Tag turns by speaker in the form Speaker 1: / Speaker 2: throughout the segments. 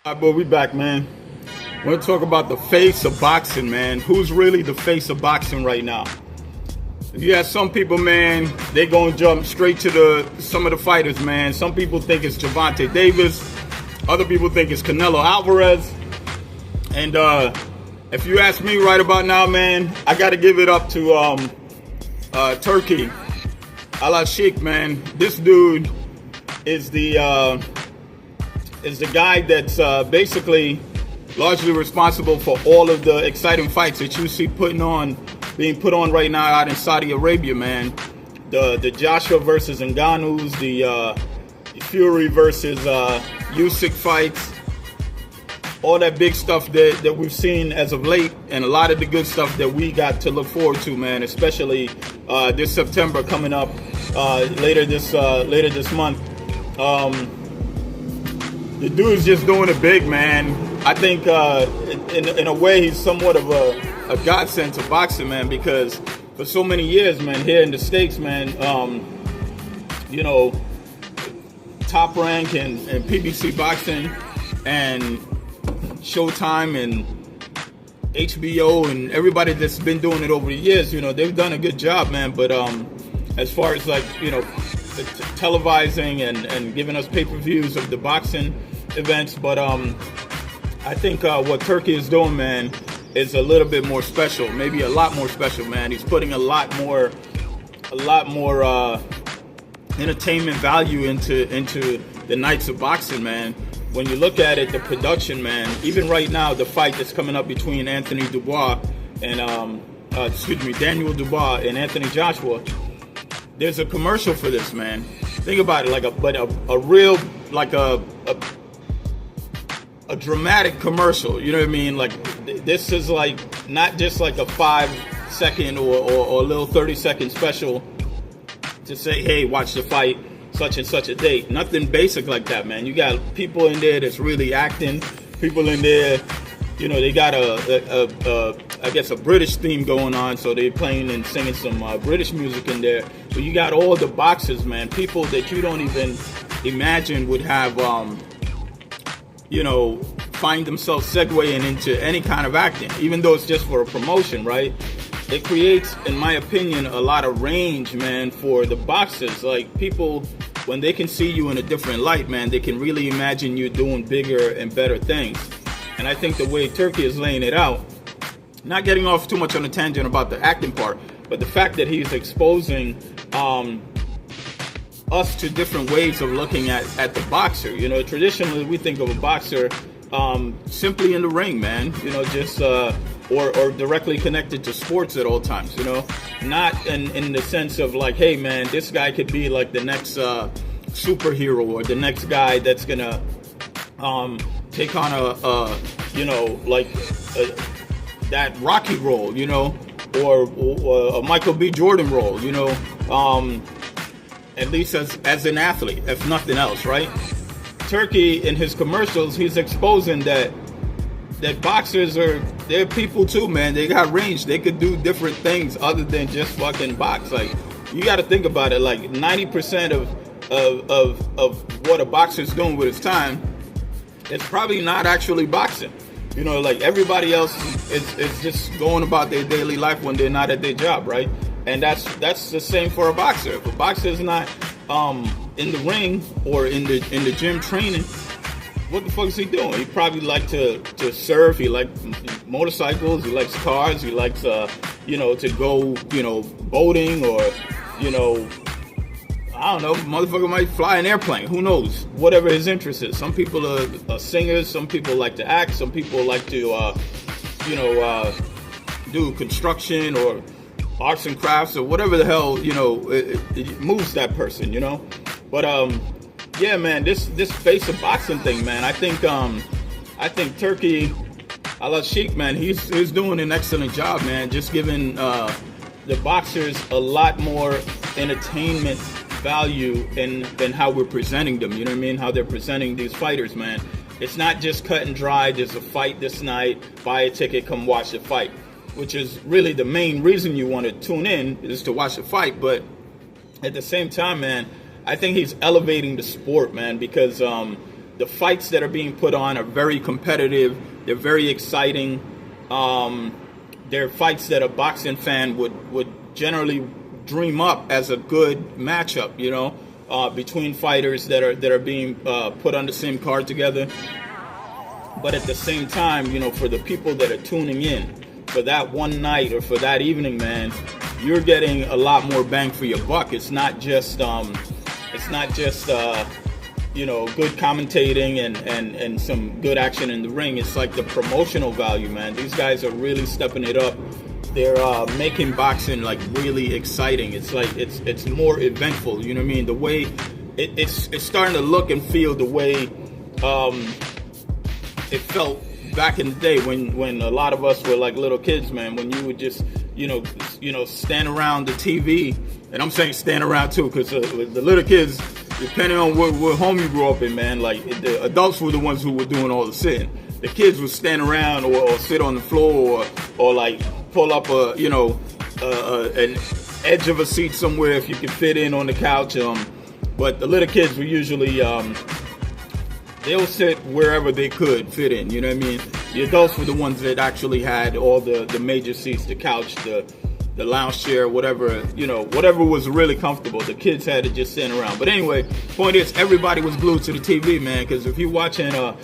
Speaker 1: All right, boy, we back, man. We're going to talk about the face of boxing, man. Who's really the face of boxing right now? You have some people, man, they going to jump straight to some of the fighters, man. Some people think it's Gervonta Davis. Other people think it's Canelo Alvarez. And if you ask me right about now, man, I got to give it up to TURKI ALALSHIKH, man. This dude is the guy that's basically largely responsible for all of the exciting fights that you see being put on right now out in Saudi Arabia, man. The Joshua versus Ngannou's, the Fury versus Usyk fights, all that big stuff that we've seen as of late, and a lot of the good stuff that we got to look forward to, man. Especially this September coming up, later this month. The dude's just doing it big, man. I think in a way he's somewhat of a godsend to boxing, man, because for so many years, man, here in the States, man, you know, Top Rank and PBC Boxing and Showtime and HBO and everybody that's been doing it over the years, you know, they've done a good job, man. But as far as, like, you know, televising and giving us pay-per-views of the boxing events, but I think what TURKI is doing, man, is a little bit more special, maybe a lot more special, man. He's putting a lot more entertainment value into the nights of boxing, man. When you look at it, the production, man, even right now, the fight that's coming up between Anthony Dubois and Daniel Dubois and Anthony Joshua, there's a commercial for this, man. Think about it, like a real, like a dramatic commercial. You know what I mean? Like, this is like not just like a 5-second or a little 30-second special to say, hey, watch the fight such and such a date. Nothing basic like that, man. You got people in there that's really acting. People in there, you know, they got I guess a British theme going on, so they're playing and singing some British music in there. But you got all the boxers, man, people that you don't even imagine would have, you know, find themselves segueing into any kind of acting, even though it's just for a promotion, right? It creates, in my opinion, a lot of range, man, for the boxers. Like, people, when they can see you in a different light, man, they can really imagine you doing bigger and better things. And I think the way TURKI is laying it out, not getting off too much on a tangent about the acting part, but the fact that he's exposing us to different ways of looking at the boxer. You know, traditionally we think of a boxer simply in the ring, man, you know, just or directly connected to sports at all times, you know, not in the sense of like, hey, man, this guy could be like the next superhero or the next guy that's gonna take on you know, like that Rocky role, you know, or a Michael B. Jordan role, you know, at least as an athlete, if nothing else, right? TURKI, in his commercials, he's exposing that boxers they're people too, man. They got range. They could do different things other than just fucking box. Like, you got to think about it. Like, 90% of what a boxer's doing with his time, it's probably not actually boxing. You know, like, everybody else is just going about their daily life when they're not at their job, right? And that's the same for a boxer. If a boxer is not in the ring or in the gym training, what the fuck is he doing? He probably like to surf. He likes motorcycles. He likes cars. He likes you know, to go, you know, boating, or, you know, I don't know, motherfucker might fly an airplane. Who knows? Whatever his interest is. Some people are singers. Some people like to act. Some people like to, you know, do construction or arts and crafts or whatever the hell, you know, it moves that person, you know. But yeah, man, this face of boxing thing, man, I think TURKI ALALSHIKH, man, he's doing an excellent job, man, just giving the boxers a lot more entertainment value in how we're presenting them. You know what I mean? How they're presenting these fighters, man. It's not just cut and dry. There's a fight this night. Buy a ticket, come watch the fight, which is really the main reason you want to tune in, is to watch the fight. But at the same time, man, I think he's elevating the sport, man, because the fights that are being put on are very competitive. They're very exciting. They're fights that a boxing fan would generally dream up as a good matchup, you know, between fighters that are being put on the same card together. But at the same time, you know, for the people that are tuning in for that one night or for that evening, man, you're getting a lot more bang for your buck. It's not just you know, good commentating and some good action in the ring. It's like the promotional value, man. These guys are really stepping it up. They're making boxing like really exciting. It's like it's more eventful. You know what I mean? The way it's starting to look and feel the way it felt back in the day when a lot of us were like little kids, man. When you would just you know stand around the TV, and I'm saying stand around too, because the little kids, depending on what home you grew up in, man, like the adults were the ones who were doing all the sitting. The kids would stand around or sit on the floor or like pull up an edge of a seat somewhere if you could fit in on the couch. But the little kids were usually they'll sit wherever they could fit in. You know what I mean? The adults were the ones that actually had all the major seats, the couch, the lounge chair, whatever, you know, whatever was really comfortable. The kids had to just stand around. But anyway, point is, everybody was glued to the TV, man. Because if you're watching a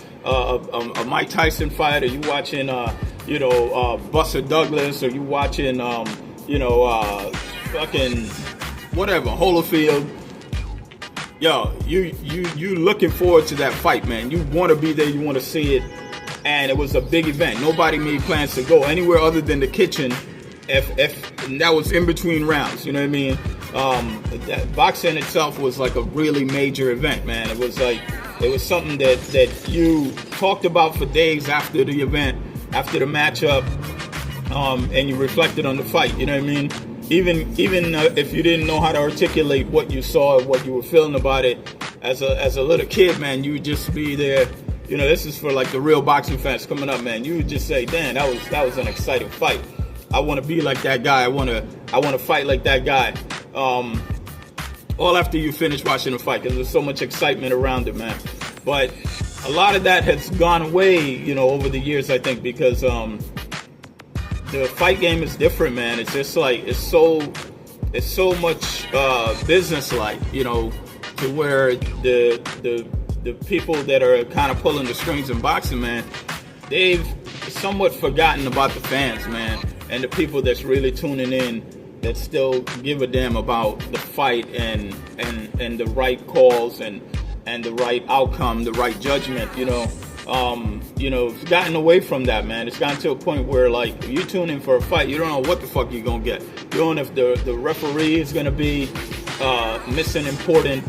Speaker 1: Mike Tyson fight, or you watching Buster Douglas, or you watching fucking whatever Holyfield, yo, you looking forward to that fight, man. You want to be there, you want to see it, and it was a big event. Nobody made plans to go anywhere other than the kitchen. If that was in between rounds, you know what I mean? That boxing itself was like a really major event, man. It was something that you talked about for days after the event, after the matchup, and you reflected on the fight. You know what I mean? Even if you didn't know how to articulate what you saw, what you were feeling about it, as a little kid, man, you would just be there. You know, this is for like the real boxing fans coming up, man. You would just say, "Damn, that was an exciting fight. I want to be like that guy. I want to fight like that guy." All after you finish watching the fight, because there's so much excitement around it, man. But a lot of that has gone away, you know, over the years, I think, because the fight game is different, man. It's just like it's so much business-like, you know, to where the people that are kind of pulling the strings in boxing, man, they've somewhat forgotten about the fans, man. And the people that's really tuning in, that still give a damn about the fight and the right calls and the right outcome, the right judgment, you know. It's gotten away from that, man. It's gotten to a point where, like, if you tune in for a fight, you don't know what the fuck you're gonna get. You don't know if the referee is gonna be missing important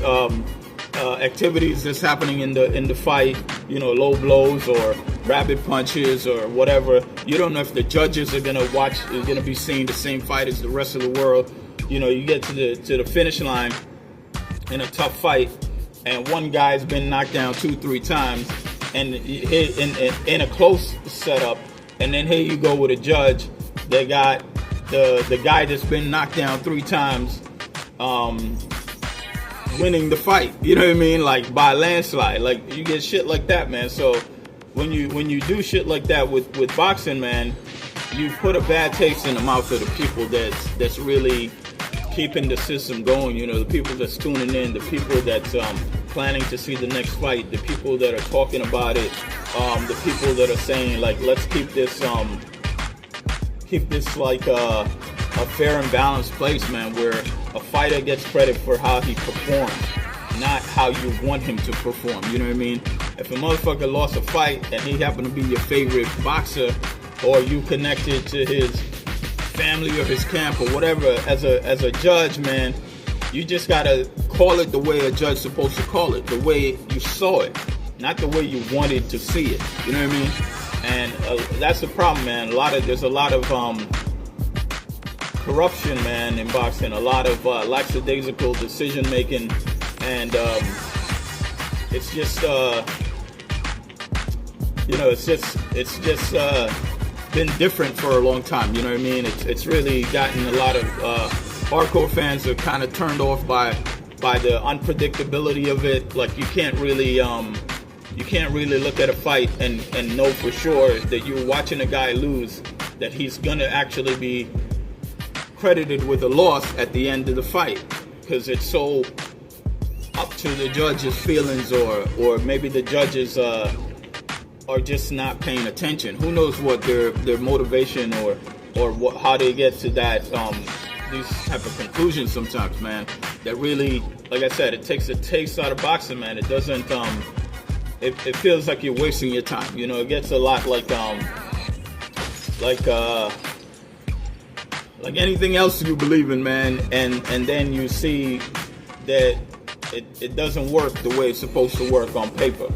Speaker 1: activities that's happening in the fight, you know, low blows or rapid punches or whatever. You don't know if the judges are gonna be seeing the same fight as the rest of the world. You know, you get to the finish line in a tough fight, and one guy's been knocked down 2-3 times, and in a close setup, and then here you go with a judge. They got the guy that's been knocked down 3 times. Winning the fight, you know what I mean, like by landslide. Like, you get shit like that, man. So when you do shit like that with boxing, man, you put a bad taste in the mouth of the people that's really keeping the system going. You know, the people that's tuning in, the people that's planning to see the next fight, the people that are talking about it, the people that are saying, like, let's keep this like a fair and balanced place, man, where a fighter gets credit for how he performs, not how you want him to perform. You know what I mean? If a motherfucker lost a fight and he happened to be your favorite boxer, or you connected to his family or his camp or whatever, as a judge, man, you just gotta call it the way a judge's supposed to call it, the way you saw it, not the way you wanted to see it. You know what I mean? And that's the problem, man. There's a lot of corruption, man, in boxing. A lot of lackadaisical decision making, and it's just been different for a long time. You know what I mean? It's really gotten a lot of hardcore fans are kind of turned off by the unpredictability of it. Like, you can't really you can't really look at a fight and know for sure that you're watching a guy lose, that he's gonna actually be credited with a loss at the end of the fight, because it's so up to the judge's feelings, or maybe the judges are just not paying attention. Who knows what their motivation or what, how they get to that these type of conclusions sometimes, man. That really, like I said, it takes a taste out of boxing, man. It doesn't it feels like you're wasting your time. You know, it gets a lot like anything else you believe in, man, and then you see that it doesn't work the way it's supposed to work on paper.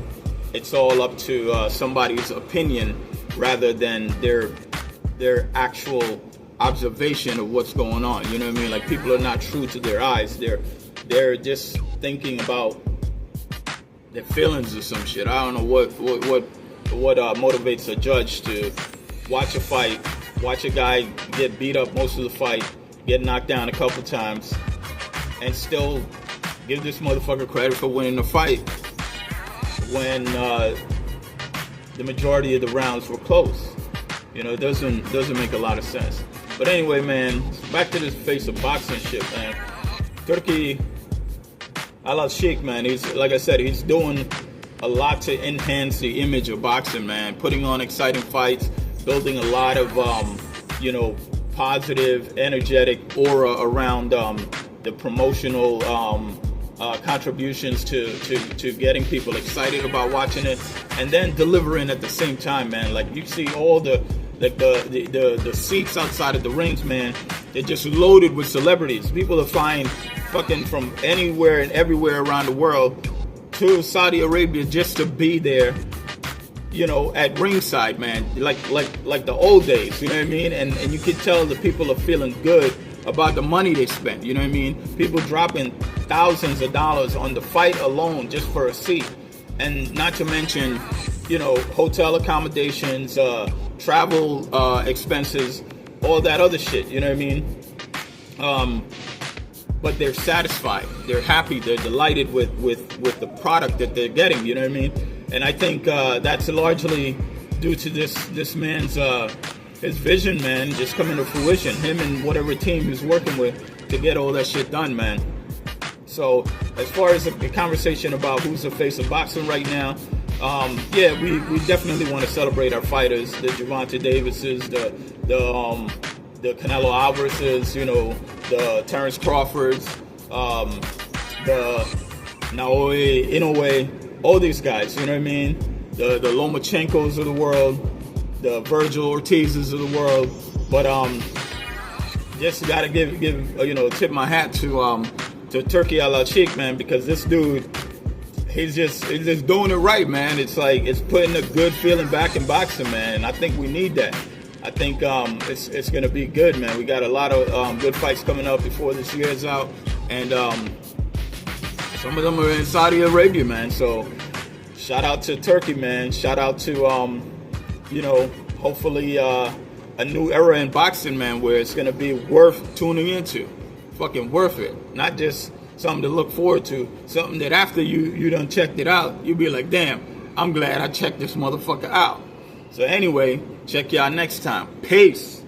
Speaker 1: It's all up to somebody's opinion rather than their actual observation of what's going on. You know what I mean? Like, people are not true to their eyes. They're just thinking about their feelings or some shit. I don't know what motivates a judge to watch a fight, watch a guy get beat up most of the fight, get knocked down a couple times, and still give this motherfucker credit for winning the fight when the majority of the rounds were close. You know, it doesn't make a lot of sense. But anyway, man, back to this face of boxing shit, man. TURKI ALALSHIKH, man, he's, like I said, he's doing a lot to enhance the image of boxing, man. Putting on exciting fights, building a lot of, you know, positive, energetic aura around the promotional contributions to getting people excited about watching it, and then delivering at the same time, man. Like, you see all the seats outside of the rings, man. They're just loaded with celebrities. People are flying fucking from anywhere and everywhere around the world to Saudi Arabia just to be there, you know, at ringside, man. Like the old days, you know what I mean? And you can tell the people are feeling good about the money they spent, you know what I mean? People dropping thousands of dollars on the fight alone just for a seat. And not to mention, you know, hotel accommodations, travel expenses, all that other shit, you know what I mean? But they're satisfied, they're happy, they're delighted with the product that they're getting, you know what I mean? And I think that's largely due to this man's his vision, man, just coming to fruition. Him and whatever team he's working with to get all that shit done, man. So as far as the conversation about who's the face of boxing right now, yeah, we definitely want to celebrate our fighters, the Gervonta Davises, the Canelo Alvareses, you know, the Terrence Crawfords, the Naoya Inoue, all these guys, you know what I mean? The Lomachenkos of the world, the Virgil Ortizes of the world. But just gotta give you know, tip my hat to TURKI ALALSHIKH, man, because this dude, he's just doing it right, man. It's like, it's putting a good feeling back in boxing, man. And I think we need that. I think it's gonna be good, man. We got a lot of good fights coming up before this year is out, and some of them are in Saudi Arabia, man. So shout out to Turkey, man. Shout out to you know, hopefully a new era in boxing, man, where it's gonna be worth tuning into, fucking worth it. Not just something to look forward to, something that after you done checked it out, you'll be like, damn, I'm glad I checked this motherfucker out. So anyway, check y'all next time. Peace.